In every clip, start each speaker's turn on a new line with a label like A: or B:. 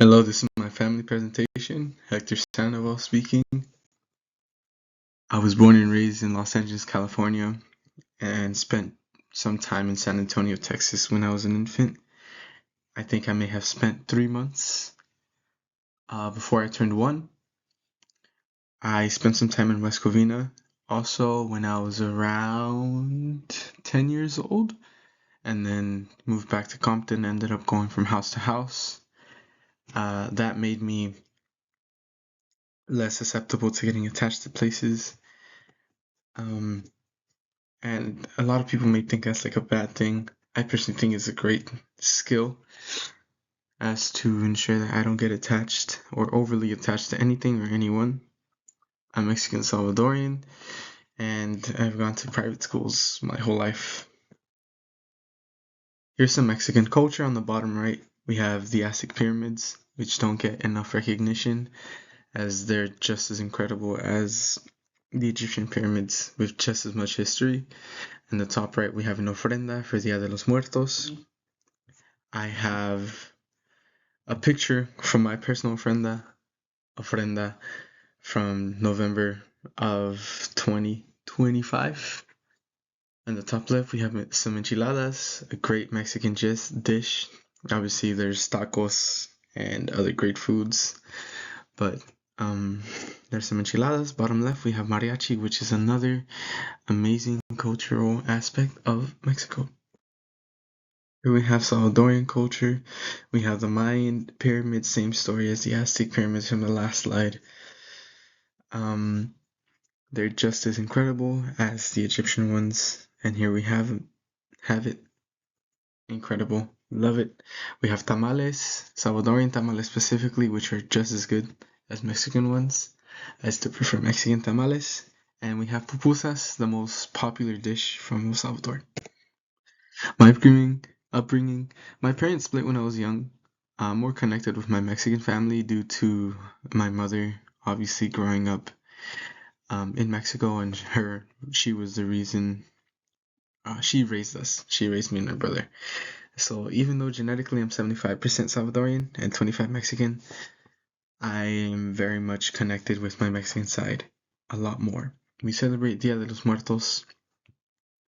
A: Hello, this is my family presentation. Hector Sandoval speaking. I was born and raised in Los Angeles, California, and spent some time in San Antonio, Texas when I was an infant. I think I may have spent 3 months before I turned 1. I spent some time in West Covina also when I was around 10 years old, and then moved back to Compton, ended up going from house to house. That made me less susceptible to getting attached to places. And a lot of people may think that's like a bad thing. I personally think it's a great skill as to ensure that I don't get attached or overly attached to anything or anyone. I'm Mexican Salvadorian, and I've gone to private schools my whole life. Here's some Mexican culture. On the bottom right, we have the Aztec pyramids, which don't get enough recognition as they're just as incredible as the Egyptian pyramids with just as much history. In the top right, we have an ofrenda for Dia de los Muertos. I have a picture from my personal ofrenda from November of 2025. On the top left, we have some enchiladas, a great Mexican dish. Obviously, there's tacos and other great foods, but there's some enchiladas. Bottom left, we have mariachi, which is another amazing cultural aspect of Mexico. Here we have Salvadorian culture. We have the Mayan pyramids, same story as the Aztec pyramids from the last slide. They're just as incredible as the Egyptian ones, and here we have it. Incredible, love it. We have tamales, Salvadorian tamales specifically, which are just as good as Mexican ones. I still prefer Mexican tamales. And we have pupusas, the most popular dish from El Salvador. My upbringing, my parents split when I was young. I'm more connected with my Mexican family due to my mother, obviously growing up in Mexico, and she was the reason she raised us. She raised me and my brother. So even though genetically I'm 75% Salvadorian and 25 Mexican, I am very much connected with my Mexican side a lot more. We celebrate Dia de los Muertos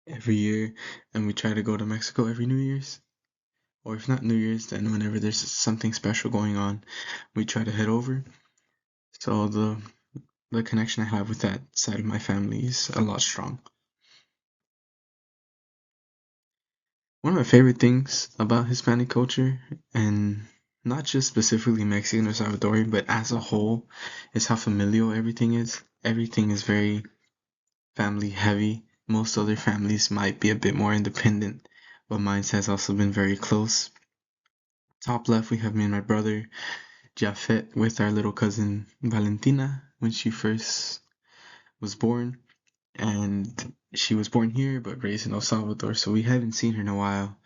A: every year, and we try to go to Mexico every New Year's. Or if not New Year's, then whenever there's something special going on, we try to head over. So the connection I have with that side of my family is a lot strong. One of my favorite things about Hispanic culture, and not just specifically Mexican or Salvadorian, but as a whole, is how familial everything is. Everything is very family heavy. Most other families might be a bit more independent, but mine has also been very close. Top left, we have me and my brother, Jafet, with our little cousin Valentina when she first was born. And she was born here but raised in El Salvador, so we haven't seen her in a while.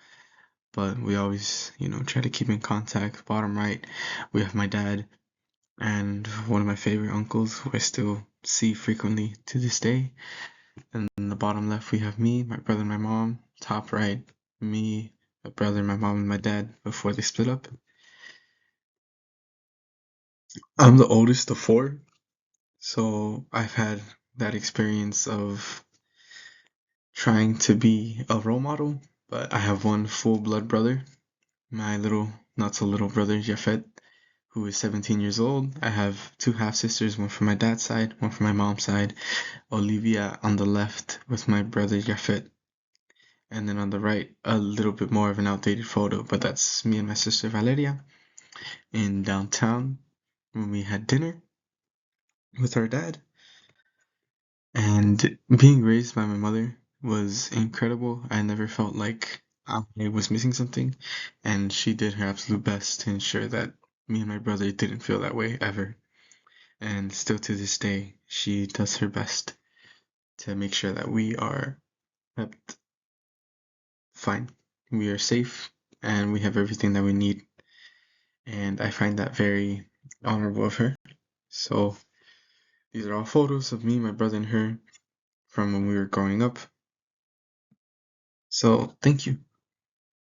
A: But we always, try to keep in contact. Bottom right, we have my dad and one of my favorite uncles who I still see frequently to this day. And in the bottom left, we have me, my brother, and my mom. Top right, me, my brother, my mom, and my dad before they split up. I'm the oldest of 4, so I've had that experience of trying to be a role model, but I have one full-blood brother, my not so little brother, Jafet, who is 17 years old. I have 2 half-sisters, one from my dad's side, one from my mom's side. Olivia on the left with my brother Jafet. And then on the right, a little bit more of an outdated photo, but that's me and my sister Valeria in downtown when we had dinner with our dad. And being raised by my mother was incredible. I never felt like I was missing something, and she did her absolute best to ensure that me and my brother didn't feel that way ever. And still to this day, she does her best to make sure that we are kept fine. We are safe, and we have everything that we need. And I find that very honorable of her. So these are all photos of me, my brother, and her from when we were growing up. So thank you.